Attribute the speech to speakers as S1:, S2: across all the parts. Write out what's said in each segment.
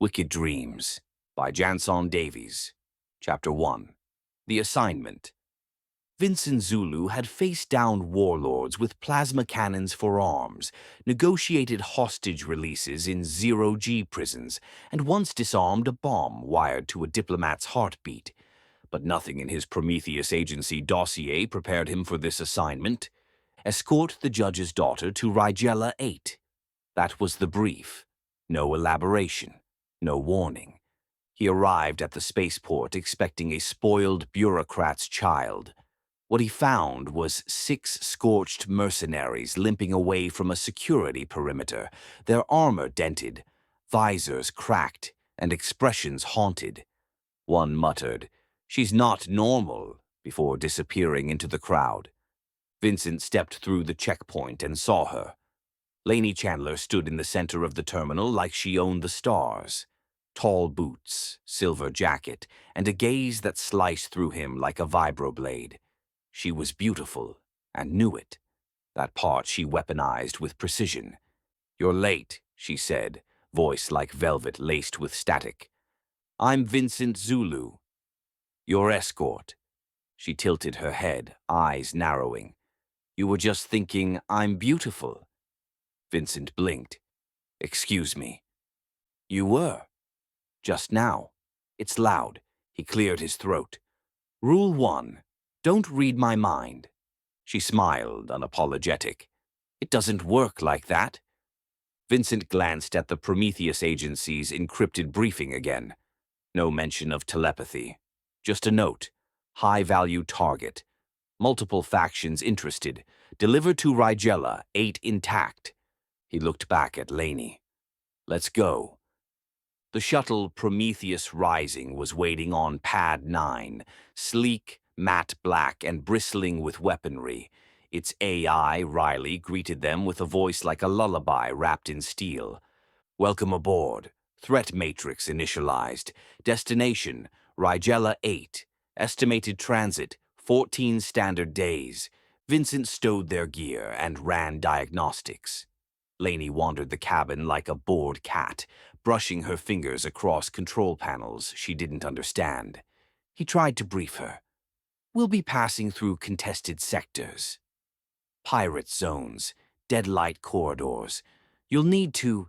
S1: Wicked Dreams by Janson Davies. Chapter 1. The Assignment. Vincent Zulu had faced down warlords with plasma cannons for arms, negotiated hostage releases in zero-G prisons, and once disarmed a bomb wired to a diplomat's heartbeat. But nothing in his Prometheus Agency dossier prepared him for this assignment. Escort the judge's daughter to Riela 8. That was the brief. No elaboration. No warning. He arrived at the spaceport expecting a spoiled bureaucrat's child. What he found was 6 scorched mercenaries limping away from a security perimeter, their armor dented, visors cracked, and expressions haunted. One muttered, "She's not normal," before disappearing into the crowd. Vincent stepped through the checkpoint and saw her. Lanie Chandler stood in the center of the terminal like she owned the stars. Tall boots, silver jacket, and a gaze that sliced through him like a vibroblade. She was beautiful, and knew it. That part she weaponized with precision. "You're late," she said, voice like velvet laced with static. "I'm Vincent Zulu. Your escort." She tilted her head, eyes narrowing. "You were just thinking I'm beautiful." Vincent blinked. "Excuse me." "You were. Just now. It's loud." He cleared his throat. "Rule 1. Don't read my mind." She smiled, unapologetic. "It doesn't work like that." Vincent glanced at the Prometheus Agency's encrypted briefing again. No mention of telepathy. Just a note. High-value target. Multiple factions interested. Delivered to Riela 8 intact. He looked back at Lanie. "Let's go." The shuttle Prometheus Rising was waiting on Pad 9, sleek, matte black, and bristling with weaponry. Its AI, Riley, greeted them with a voice like a lullaby wrapped in steel. "Welcome aboard. Threat matrix initialized. Destination, Riela 8. Estimated transit, 14 standard days." Vincent stowed their gear and ran diagnostics. Lanie wandered the cabin like a bored cat, brushing her fingers across control panels she didn't understand. He tried to brief her. "We'll be passing through contested sectors. Pirate zones, deadlight corridors. You'll need to—"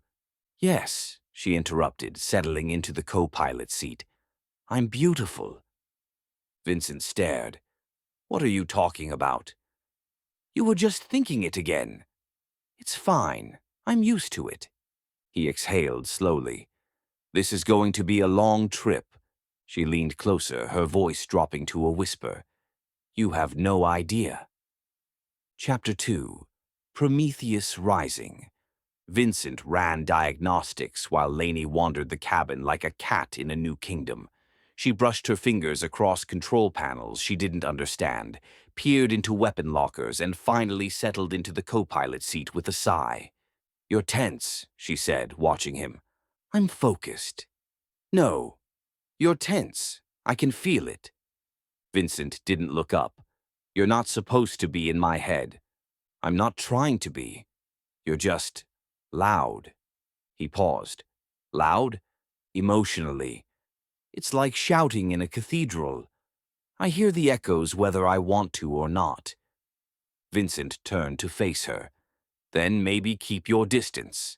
S1: "Yes," she interrupted, settling into the co-pilot seat. "I'm beautiful." Vincent stared. "What are you talking about?" "You were just thinking it again." "It's fine. I'm used to it." He exhaled slowly. "This is going to be a long trip." She leaned closer, her voice dropping to a whisper. "You have no idea." Chapter 2. Prometheus Rising. Vincent ran diagnostics while Lanie wandered the cabin like a cat in a new kingdom. She brushed her fingers across control panels she didn't understand, peered into weapon lockers, and finally settled into the co-pilot seat with a sigh. "You're tense," she said, watching him. "I'm focused." "No. You're tense. I can feel it." Vincent didn't look up. "You're not supposed to be in my head." "I'm not trying to be. You're just loud." He paused. "Loud? Emotionally. It's like shouting in a cathedral. I hear the echoes whether I want to or not." Vincent turned to face her. "Then maybe keep your distance."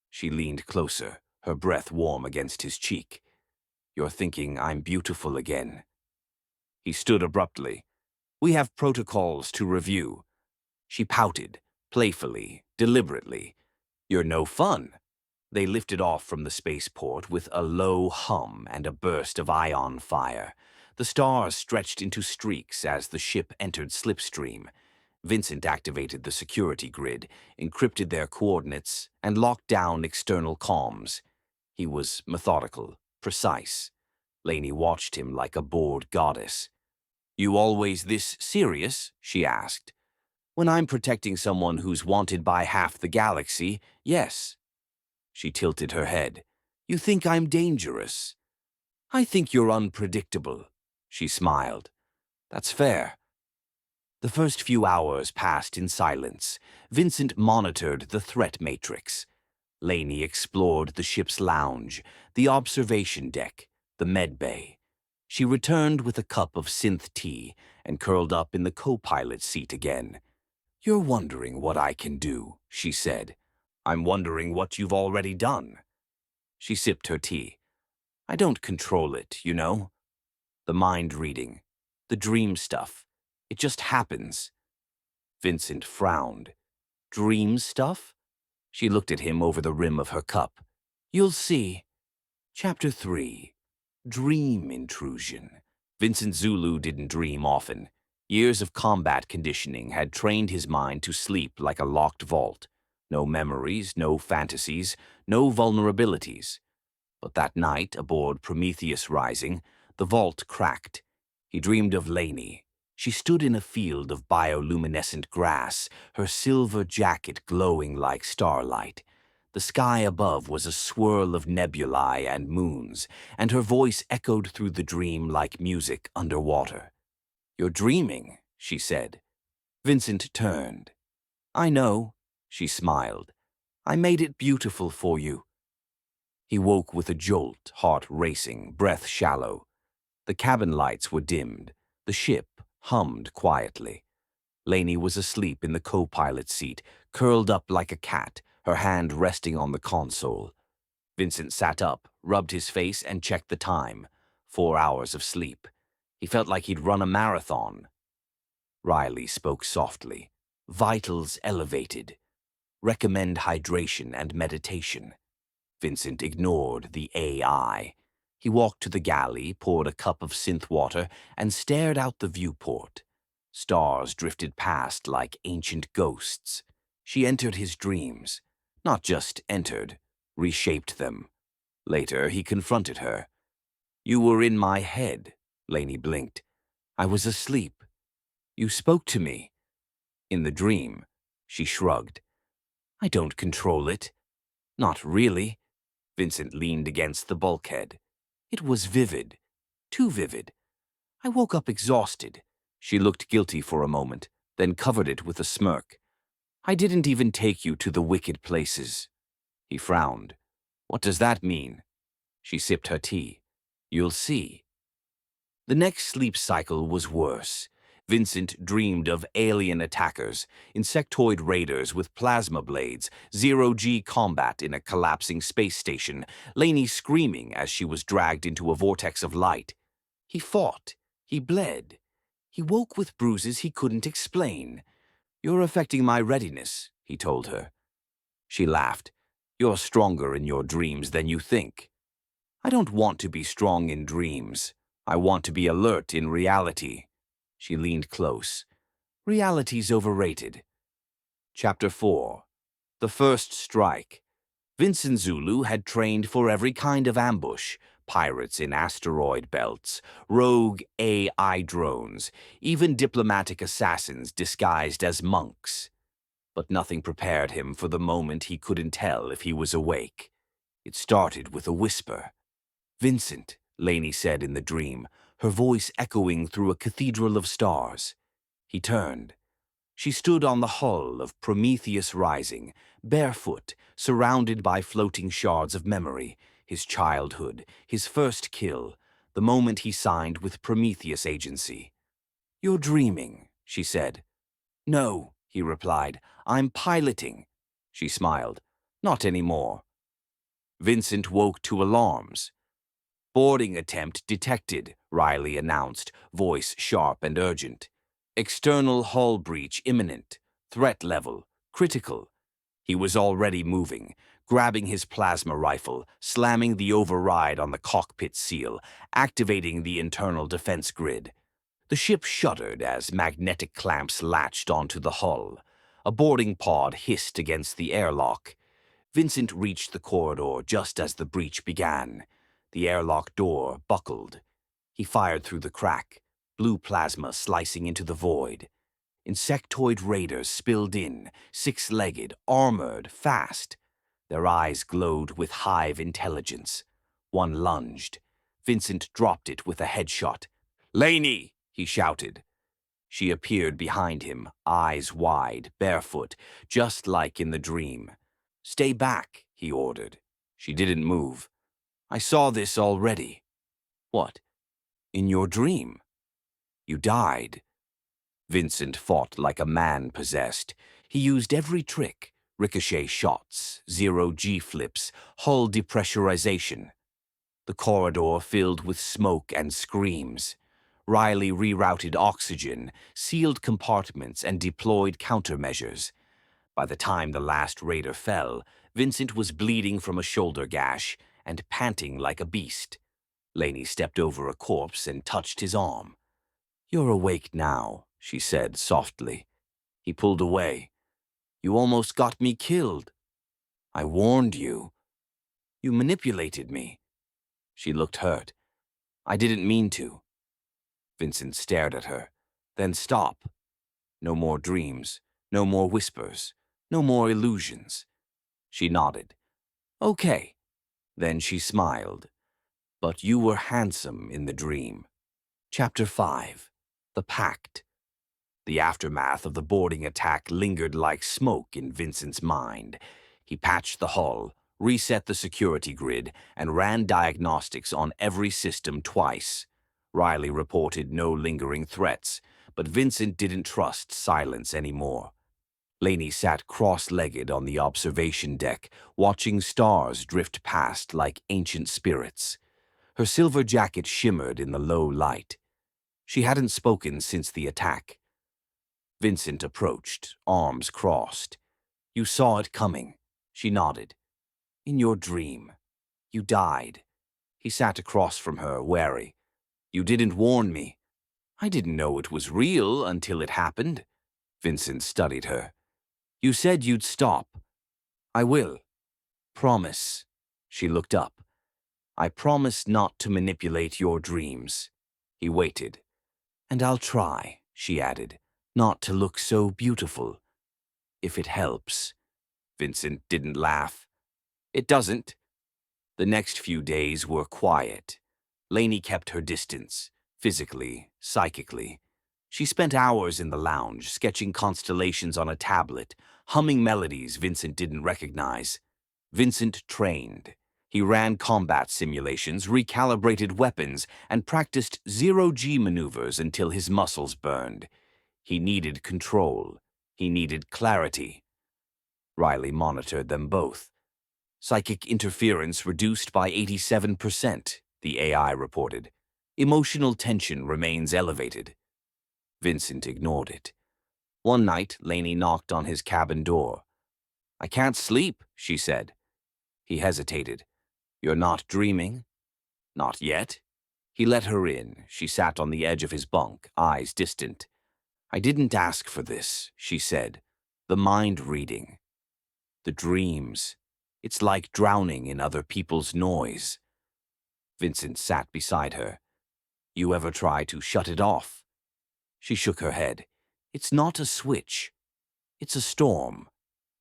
S1: She leaned closer, her breath warm against his cheek. "You're thinking I'm beautiful again." He stood abruptly. "We have protocols to review." She pouted, playfully, deliberately. "You're no fun." They lifted off from the spaceport with a low hum and a burst of ion fire. The stars stretched into streaks as the ship entered slipstream. Vincent activated the security grid, encrypted their coordinates, and locked down external comms. He was methodical, precise. Lanie watched him like a bored goddess. "You always this serious?" she asked. "When I'm protecting someone who's wanted by half the galaxy, yes." She tilted her head. "You think I'm dangerous?" "I think you're unpredictable." She smiled. "That's fair." The first few hours passed in silence. Vincent monitored the threat matrix. Lanie explored the ship's lounge, the observation deck, the med bay. She returned with a cup of synth tea and curled up in the co-pilot seat again. "You're wondering what I can do," she said. "I'm wondering what you've already done." She sipped her tea. "I don't control it, you know. The mind reading, the dream stuff. It just happens." Vincent frowned. "Dream stuff?" She looked at him over the rim of her cup. "You'll see." Chapter 3. Dream Intrusion. Vincent Zulu didn't dream often. Years of combat conditioning had trained his mind to sleep like a locked vault. No memories, no fantasies, no vulnerabilities. But that night, aboard Prometheus Rising, the vault cracked. He dreamed of Lanie. She stood in a field of bioluminescent grass, her silver jacket glowing like starlight. The sky above was a swirl of nebulae and moons, and her voice echoed through the dream like music underwater. "You're dreaming," she said. Vincent turned. "I know," she smiled. "I made it beautiful for you." He woke with a jolt, heart racing, breath shallow. The cabin lights were dimmed. The ship hummed quietly. Lanie was asleep in the co-pilot seat, curled up like a cat, her hand resting on the console. Vincent sat up, rubbed his face, and checked the time. 4 hours of sleep. He felt like he'd run a marathon. Riley spoke softly. "Vitals elevated. Recommend hydration and meditation." Vincent ignored the AI. He walked to the galley, poured a cup of synth water, and stared out the viewport. Stars drifted past like ancient ghosts. She entered his dreams. Not just entered, reshaped them. Later, he confronted her. "You were in my head," Lanie blinked. "I was asleep. You spoke to me." "In the dream," she shrugged. "I don't control it." "Not really." Vincent leaned against the bulkhead. "It was vivid. Too vivid. I woke up exhausted." She looked guilty for a moment, then covered it with a smirk. "I didn't even take you to the wicked places." He frowned. "What does that mean?" She sipped her tea. "You'll see." The next sleep cycle was worse. Vincent dreamed of alien attackers, insectoid raiders with plasma blades, zero-G combat in a collapsing space station, Lanie screaming as she was dragged into a vortex of light. He fought. He bled. He woke with bruises he couldn't explain. "You're affecting my readiness," he told her. She laughed. "You're stronger in your dreams than you think." "I don't want to be strong in dreams. I want to be alert in reality." She leaned close. "Reality's overrated." Chapter 4. The First Strike. Vincent Zulu had trained for every kind of ambush: pirates in asteroid belts, rogue AI drones, even diplomatic assassins disguised as monks. But nothing prepared him for the moment he couldn't tell if he was awake. It started with a whisper. "Vincent," Lanie said in the dream, her voice echoing through a cathedral of stars. He turned. She stood on the hull of Prometheus Rising, barefoot, surrounded by floating shards of memory, his childhood, his first kill, the moment he signed with Prometheus Agency. "You're dreaming," she said. "No," he replied. "I'm piloting." She smiled. "Not anymore." Vincent woke to alarms. "Boarding attempt detected," Riley announced, voice sharp and urgent. "External hull breach imminent. Threat level critical." He was already moving, grabbing his plasma rifle, slamming the override on the cockpit seal, activating the internal defense grid. The ship shuddered as magnetic clamps latched onto the hull. A boarding pod hissed against the airlock. Vincent reached the corridor just as the breach began. The airlock door buckled. He fired through the crack, blue plasma slicing into the void. Insectoid raiders spilled in, six-legged, armored, fast. Their eyes glowed with hive intelligence. One lunged. Vincent dropped it with a headshot. "Lanie!" he shouted. She appeared behind him, eyes wide, barefoot, just like in the dream. "Stay back," he ordered. She didn't move. I saw this already. What? In your dream? You died. Vincent fought like a man possessed. He used every trick: ricochet shots, zero-G flips, hull depressurization. The corridor filled with smoke and screams. Riley rerouted oxygen, sealed compartments, and deployed countermeasures. By the time the last raider fell, Vincent was bleeding from a shoulder gash and panting like a beast. Lanie stepped over a corpse and touched his arm. "You're awake now," she said softly. He pulled away. "You almost got me killed." "I warned you." "You manipulated me." She looked hurt. "I didn't mean to." Vincent stared at her. "Then stop. No more dreams, no more whispers, no more illusions." She nodded. "Okay." Then she smiled. "But you were handsome in the dream." Chapter 5. The Pact. The aftermath of the boarding attack lingered like smoke in Vincent's mind. He patched the hull, reset the security grid, and ran diagnostics on every system twice. Riley reported no lingering threats, but Vincent didn't trust silence anymore. Lanie sat cross-legged on the observation deck, watching stars drift past like ancient spirits. Her silver jacket shimmered in the low light. She hadn't spoken since the attack. Vincent approached, arms crossed. "You saw it coming." She nodded. "In your dream. You died." He sat across from her, wary. "You didn't warn me." "I didn't know it was real until it happened." Vincent studied her. "You said you'd stop." "I will." "Promise." She looked up. "I promise not to manipulate your dreams." He waited. "And I'll try," she added, "not to look so beautiful. If it helps." Vincent didn't laugh. "It doesn't." The next few days were quiet. Lanie kept her distance, physically, psychically. She spent hours in the lounge, sketching constellations on a tablet, humming melodies Vincent didn't recognize. Vincent trained. He ran combat simulations, recalibrated weapons, and practiced zero-G maneuvers until his muscles burned. He needed control. He needed clarity. Riley monitored them both. Psychic interference reduced by 87%, the AI reported. Emotional tension remains elevated. Vincent ignored it. One night, Lanie knocked on his cabin door. "I can't sleep," she said. He hesitated. "You're not dreaming?" "Not yet." He let her in. She sat on the edge of his bunk, eyes distant. "I didn't ask for this," she said. "The mind reading. The dreams. It's like drowning in other people's noise." Vincent sat beside her. "You ever try to shut it off?" She shook her head. "It's not a switch. It's a storm."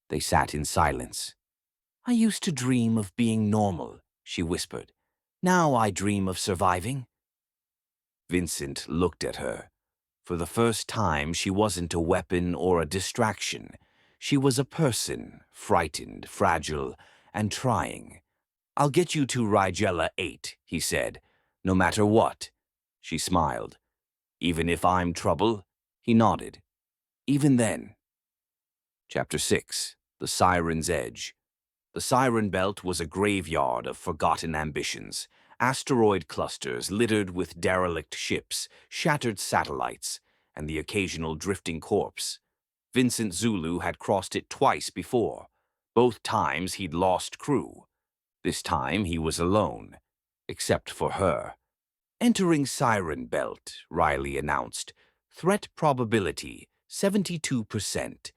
S1: They sat in silence. "I used to dream of being normal," she whispered. "Now I dream of surviving." Vincent looked at her. For the first time, she wasn't a weapon or a distraction. She was a person, frightened, fragile, and trying. "I'll get you to Riela 8, he said. "No matter what." She smiled. "Even if I'm trouble?" He nodded. "Even then." Chapter 6. The Siren's Edge. The Siren Belt was a graveyard of forgotten ambitions. Asteroid clusters littered with derelict ships, shattered satellites, and the occasional drifting corpse. Vincent Zulu had crossed it twice before. Both times he'd lost crew. This time he was alone, except for her. "Entering Siren Belt," Riley announced. "Threat probability, 72%.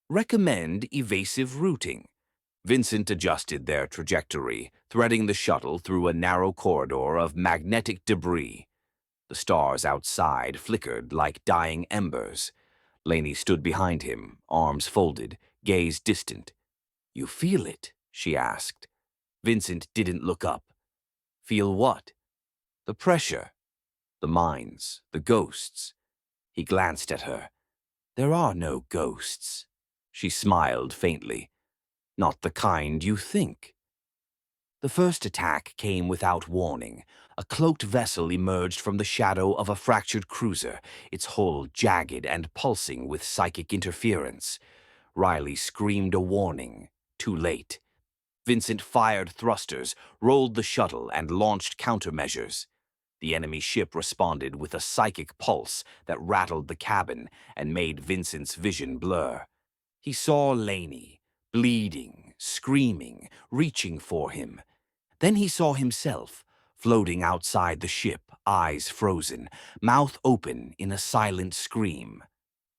S1: Recommend evasive routing." Vincent adjusted their trajectory, threading the shuttle through a narrow corridor of magnetic debris. The stars outside flickered like dying embers. Lanie stood behind him, arms folded, gaze distant. "You feel it?" she asked. Vincent didn't look up. "Feel what?" "The pressure. The mines, the ghosts." He glanced at her. "There are no ghosts." She smiled faintly. Not the kind you think. The first attack came without warning. A cloaked vessel emerged from the shadow of a fractured cruiser, its hull jagged and pulsing with psychic interference. Riley screamed a warning. Too late. Vincent fired thrusters, rolled the shuttle, and launched countermeasures. The enemy ship responded with a psychic pulse that rattled the cabin and made Vincent's vision blur. He saw Lanie, bleeding, screaming, reaching for him. Then he saw himself, floating outside the ship, eyes frozen, mouth open in a silent scream.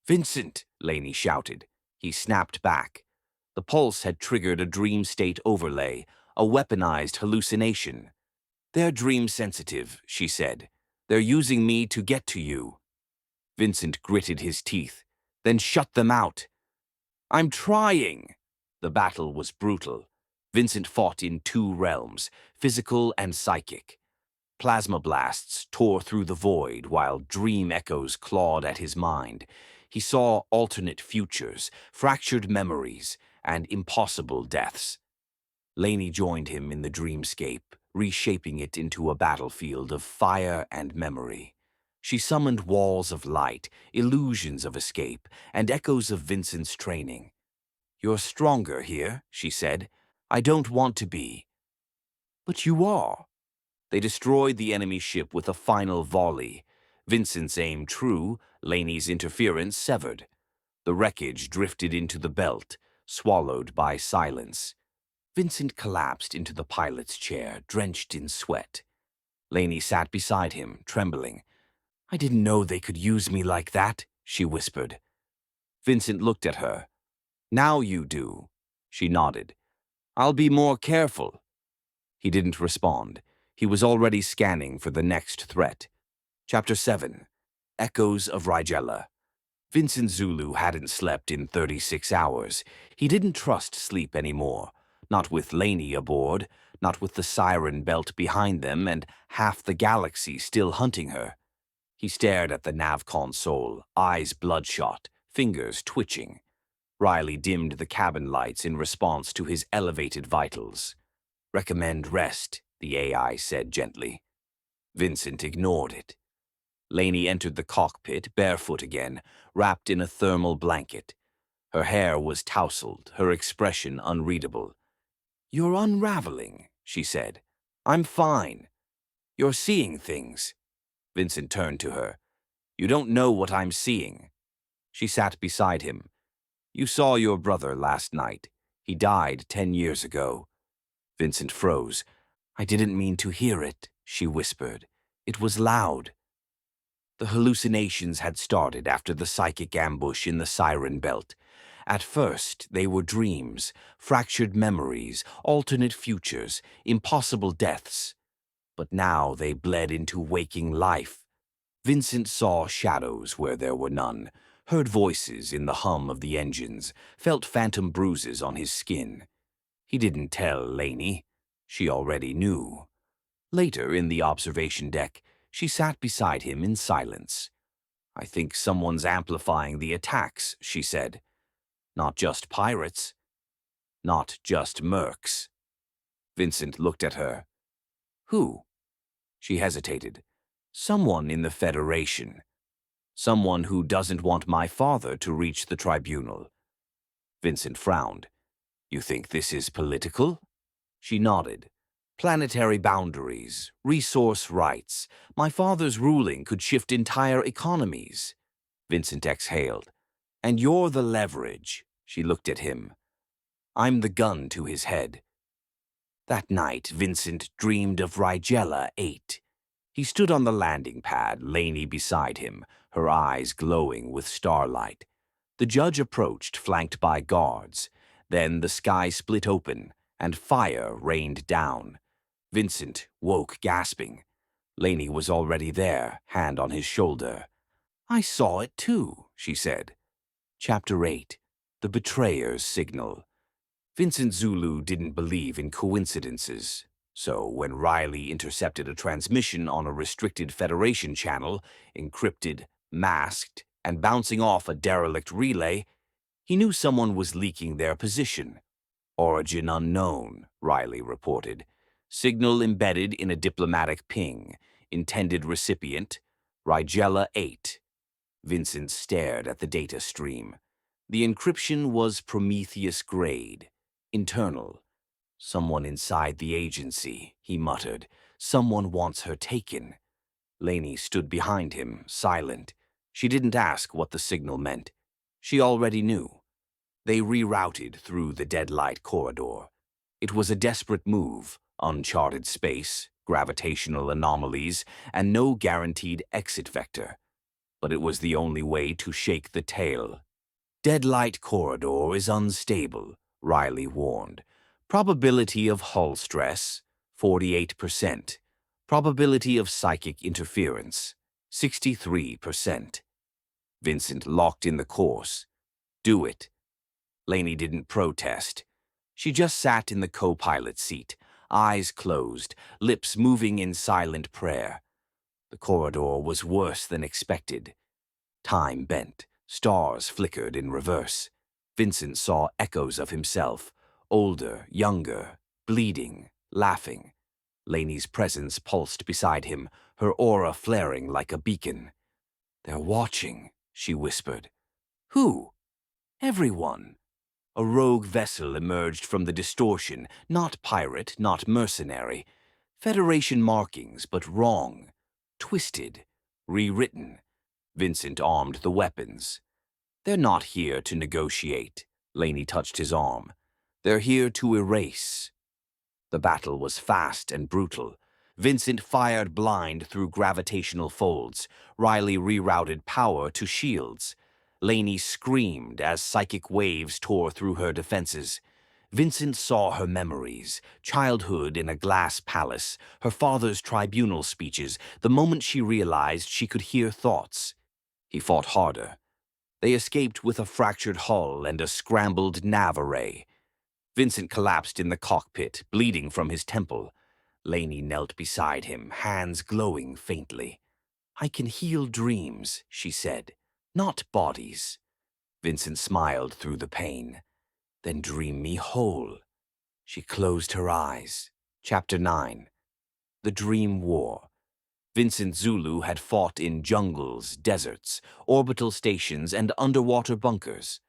S1: "Vincent!" Lanie shouted. He snapped back. The pulse had triggered a dream state overlay, a weaponized hallucination. "They're dream sensitive," she said. "They're using me to get to you." Vincent gritted his teeth. "Then shut them out." "I'm trying." The battle was brutal. Vincent fought in two realms, physical and psychic. Plasma blasts tore through the void while dream echoes clawed at his mind. He saw alternate futures, fractured memories, and impossible deaths. Lanie joined him in the dreamscape, reshaping it into a battlefield of fire and memory. She summoned walls of light, illusions of escape, and echoes of Vincent's training. "You're stronger here," she said. "I don't want to be." "But you are." They destroyed the enemy ship with a final volley. Vincent's aim true, Lanie's interference severed. The wreckage drifted into the belt, swallowed by silence. Vincent collapsed into the pilot's chair, drenched in sweat. Lanie sat beside him, trembling. "I didn't know they could use me like that," she whispered. Vincent looked at her. "Now you do." She nodded. "I'll be more careful." He didn't respond. He was already scanning for the next threat. Chapter 7. Echoes of Riela. Vincent Zulu hadn't slept in 36 hours. He didn't trust sleep anymore. Not with Lanie aboard, not with the Siren belt behind them and half the galaxy still hunting her. He stared at the nav console, eyes bloodshot, fingers twitching. Riley dimmed the cabin lights in response to his elevated vitals. "Recommend rest," the AI said gently. Vincent ignored it. Lanie entered the cockpit, barefoot again, wrapped in a thermal blanket. Her hair was tousled, her expression unreadable. "You're unraveling," she said. "I'm fine. You're seeing things." Vincent turned to her. "You don't know what I'm seeing." She sat beside him. "You saw your brother last night. He died 10 years ago." Vincent froze. "I didn't mean to hear it," she whispered. "It was loud." The hallucinations had started after the psychic ambush in the Siren belt. At first, they were dreams, fractured memories, alternate futures, impossible deaths. But now they bled into waking life. Vincent saw shadows where there were none, heard voices in the hum of the engines, felt phantom bruises on his skin. He didn't tell Lanie. She already knew. Later, in the observation deck, she sat beside him in silence. "I think someone's amplifying the attacks," she said. "Not just pirates. Not just mercs." Vincent looked at her. "Who?" She hesitated. "Someone in the Federation. Someone who doesn't want my father to reach the tribunal." Vincent frowned. "You think this is political?" She nodded. "Planetary boundaries, resource rights. My father's ruling could shift entire economies." Vincent exhaled. "And you're the leverage." She looked at him. "I'm the gun to his head." That night, Vincent dreamed of Riela 8. He stood on the landing pad, Lanie beside him, her eyes glowing with starlight. The judge approached, flanked by guards. Then the sky split open, and fire rained down. Vincent woke, gasping. Lanie was already there, hand on his shoulder. "I saw it too," she said. Chapter 8. The Betrayer's Signal. Vincent Zulu didn't believe in coincidences. So when Riley intercepted a transmission on a restricted Federation channel, encrypted, masked, and bouncing off a derelict relay, he knew someone was leaking their position. Origin unknown, Riley reported. Signal embedded in a diplomatic ping. Intended recipient, Riela 8. Vincent stared at the data stream. The encryption was Prometheus grade. Internal. Someone inside the agency, he muttered. Someone wants her taken. Lanie stood behind him, silent. She didn't ask what the signal meant. She already knew. They rerouted through the deadlight corridor. It was a desperate move, uncharted space, gravitational anomalies, and no guaranteed exit vector. But it was the only way to shake the tail. Deadlight corridor is unstable, Riley warned. Probability of hull stress, 48%. Probability of psychic interference, 63%. Vincent locked in the course. Do it. Lanie didn't protest. She just sat in the co-pilot seat, eyes closed, lips moving in silent prayer. The corridor was worse than expected. Time bent, stars flickered in reverse. Vincent saw echoes of himself, older, younger, bleeding, laughing. Lanie's presence pulsed beside him, her aura flaring like a beacon. "They're watching," she whispered. "Who?" "Everyone." A rogue vessel emerged from the distortion, not pirate, not mercenary. Federation markings, but wrong. Twisted. Rewritten. Vincent armed the weapons. "They're not here to negotiate," Lanie touched his arm. "They're here to erase." The battle was fast and brutal. Vincent fired blind through gravitational folds. Riley rerouted power to shields. Lanie screamed as psychic waves tore through her defenses. Vincent saw her memories, childhood in a glass palace, her father's tribunal speeches, the moment she realized she could hear thoughts. He fought harder. They escaped with a fractured hull and a scrambled nav array. Vincent collapsed in the cockpit, bleeding from his temple. Lanie knelt beside him, hands glowing faintly. "I can heal dreams," she said, "not bodies." Vincent smiled through the pain. "Then dream me whole." She closed her eyes. Chapter 9. The Dream War. Vincent Zulu had fought in jungles, deserts, orbital stations, and underwater bunkers.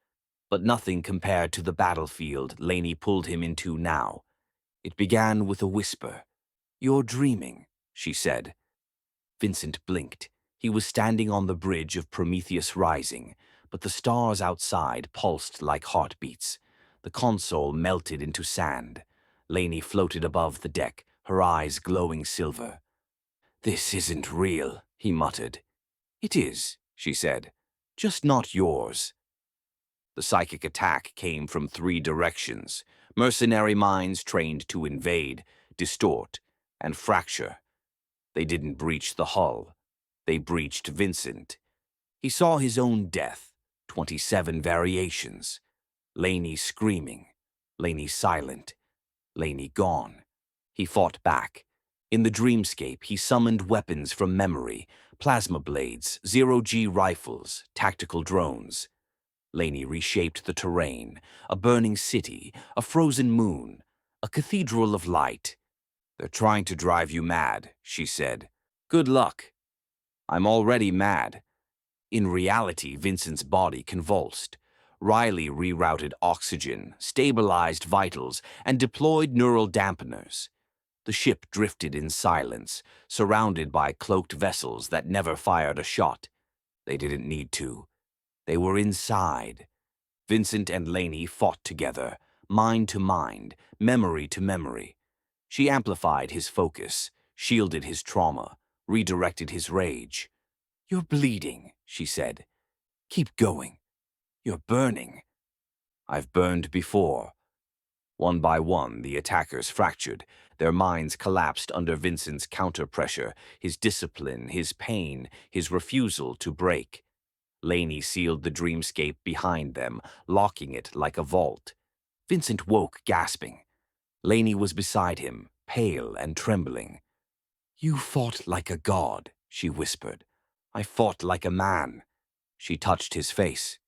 S1: But nothing compared to the battlefield Lanie pulled him into now. It began with a whisper. "You're dreaming," she said. Vincent blinked. He was standing on the bridge of Prometheus Rising, but the stars outside pulsed like heartbeats. The console melted into sand. Lanie floated above the deck, her eyes glowing silver. "This isn't real," he muttered. "It is," she said. "Just not yours." The psychic attack came from 3 directions. Mercenary minds trained to invade, distort, and fracture. They didn't breach the hull. They breached Vincent. He saw his own death, 27 variations. Lanie screaming. Lanie silent. Lanie gone. He fought back. In the dreamscape, he summoned weapons from memory, plasma blades, zero-G rifles, tactical drones. Lanie reshaped the terrain, a burning city, a frozen moon, a cathedral of light. "They're trying to drive you mad," she said. "Good luck." "I'm already mad." In reality, Vincent's body convulsed. Riley rerouted oxygen, stabilized vitals, and deployed neural dampeners. The ship drifted in silence, surrounded by cloaked vessels that never fired a shot. They didn't need to. They were inside. Vincent and Lanie fought together, mind to mind, memory to memory. She amplified his focus, shielded his trauma, redirected his rage. "You're bleeding," she said. "Keep going. You're burning." "I've burned before." One by one, the attackers fractured. Their minds collapsed under Vincent's counter-pressure, his discipline, his pain, his refusal to break. Lanie sealed the dreamscape behind them, locking it like a vault. Vincent woke, gasping. Lanie was beside him, pale and trembling. "You fought like a god," she whispered. "I fought like a man." She touched his face.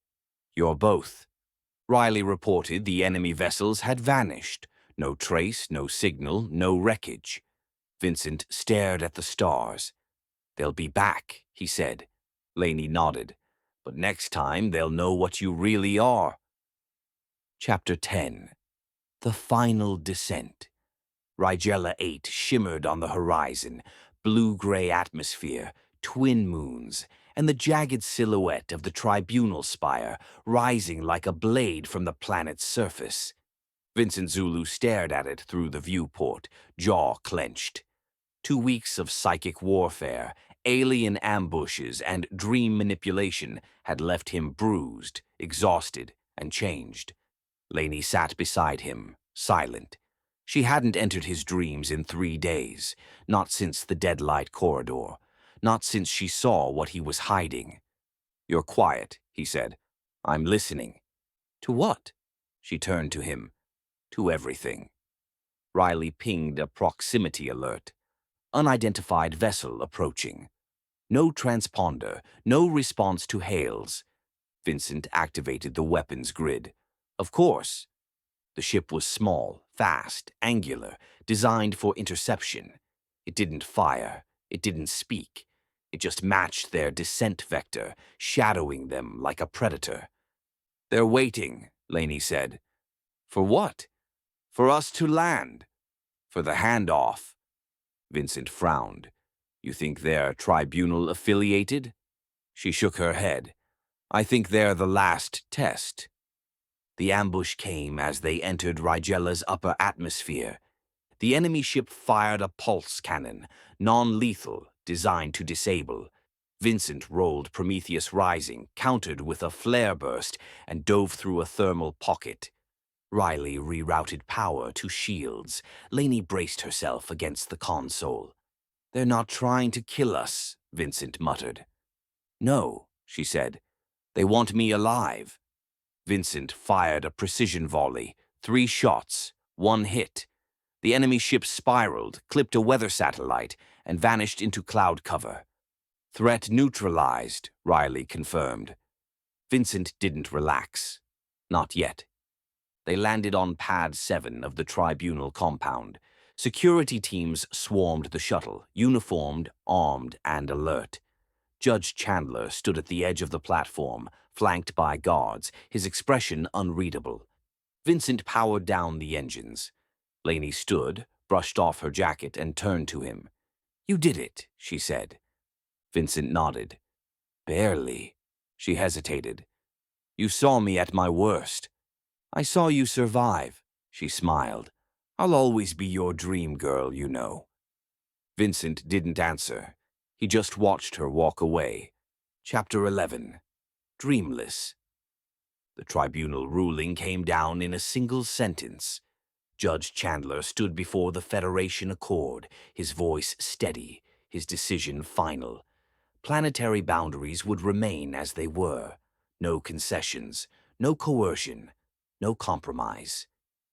S1: "You're both." Riley reported the enemy vessels had vanished. No trace, no signal, no wreckage. Vincent stared at the stars. "They'll be back," he said. Lanie nodded. "But next time they'll know what you really are." Chapter 10. The Final Descent. Riela 8 shimmered on the horizon, blue-gray atmosphere, twin moons, and the jagged silhouette of the tribunal spire rising like a blade from the planet's surface. Vincent Zulu stared at it through the viewport, jaw clenched. 2 weeks of psychic warfare, alien ambushes, and dream manipulation had left him bruised, exhausted, and changed. Lanie sat beside him, silent. She hadn't entered his dreams in 3 days, not since the Deadlight Corridor, not since she saw what he was hiding. "You're quiet," he said. "I'm listening." "To what?" She turned to him. "To everything." Riley pinged a proximity alert. Unidentified vessel approaching. No transponder, no response to hails. Vincent activated the weapons grid. Of course. The ship was small, fast, angular, designed for interception. It didn't fire. It didn't speak. It just matched their descent vector, shadowing them like a predator. "They're waiting," Lanie said. "For what?" "For us to land. For the handoff." Vincent frowned. "You think they're tribunal affiliated?" She shook her head. "I think they're the last test." The ambush came as they entered Riela's upper atmosphere. The enemy ship fired a pulse cannon, non-lethal, designed to disable. Vincent rolled Prometheus Rising, countered with a flare burst, and dove through a thermal pocket. Riley rerouted power to shields. Lanie braced herself against the console. "They're not trying to kill us," Vincent muttered. "No," she said. "They want me alive." Vincent fired a precision volley. 3 shots, 1 hit. The enemy ship spiraled, clipped a weather satellite, and vanished into cloud cover. "Threat neutralized," Riley confirmed. Vincent didn't relax. Not yet. They landed on Pad 7 of the tribunal compound. Security teams swarmed the shuttle, uniformed, armed, and alert. Judge Chandler stood at the edge of the platform, flanked by guards, his expression unreadable. Vincent powered down the engines. Lanie stood, brushed off her jacket, and turned to him. "You did it," she said. Vincent nodded. "Barely." She hesitated. "You saw me at my worst." "I saw you survive," she smiled. "I'll always be your dream girl, you know." Vincent didn't answer. He just watched her walk away. Chapter 11. Dreamless. The tribunal ruling came down in a single sentence. Judge Chandler stood before the Federation Accord, his voice steady, his decision final. Planetary boundaries would remain as they were. No concessions, no coercion, no compromise.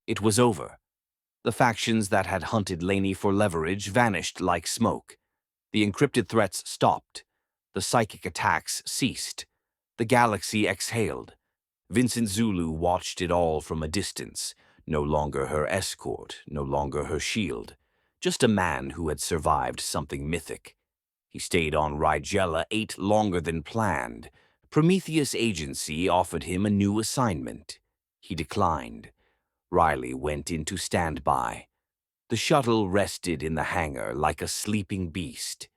S1: It was over. The factions that had hunted Lanie for leverage vanished like smoke. The encrypted threats stopped. The psychic attacks ceased. The galaxy exhaled. Vincent Zulu watched it all from a distance. No longer her escort, no longer her shield. Just a man who had survived something mythic. He stayed on Riela 8 longer than planned. Prometheus Agency offered him a new assignment. He declined. Riley went into standby. The shuttle rested in the hangar like a sleeping beast.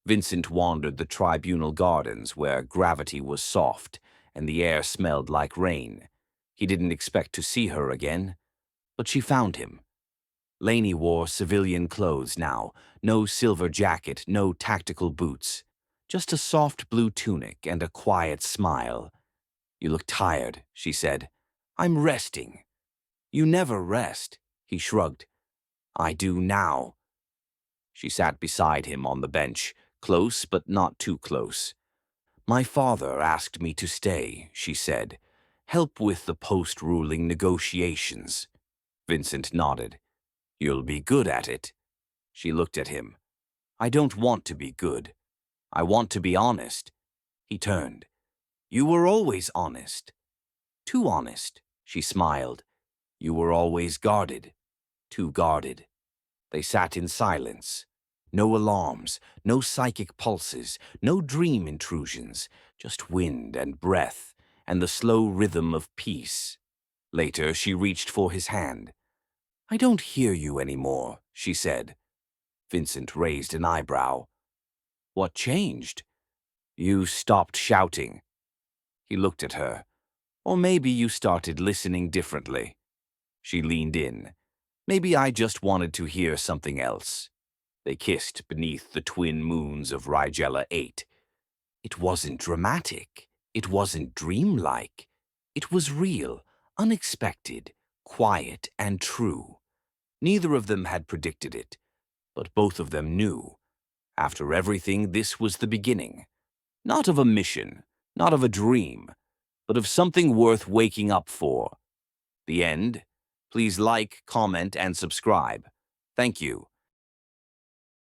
S1: Vincent wandered the tribunal gardens where gravity was soft and the air smelled like rain. He didn't expect to see her again, but she found him. Lanie wore civilian clothes now, no silver jacket, no tactical boots. Just a soft blue tunic and a quiet smile. "You look tired," she said. "I'm resting." "You never rest," he shrugged. "I do now." She sat beside him on the bench, close but not too close. "My father asked me to stay," she said. "Help with the post-ruling negotiations." Vincent nodded. "You'll be good at it." She looked at him. "I don't want to be good. I want to be honest." He turned. "You were always honest." "Too honest," She smiled. You were always guarded. Too guarded. They sat in silence. No alarms, no psychic pulses, no dream intrusions, just wind and breath and the slow rhythm of peace. Later, she reached for his hand. I don't hear you anymore, she said. Vincent raised an eyebrow. What changed? You stopped shouting. He looked at her. Or maybe you started listening differently. She leaned in. Maybe I just wanted to hear something else. They kissed beneath the twin moons of Riela 8. It wasn't dramatic. It wasn't dreamlike. It was real, unexpected, quiet, and true. Neither of them had predicted it, but both of them knew. After everything, this was the beginning. Not of a mission, not of a dream, but of something worth waking up for. The end. Please like, comment, and subscribe. Thank you.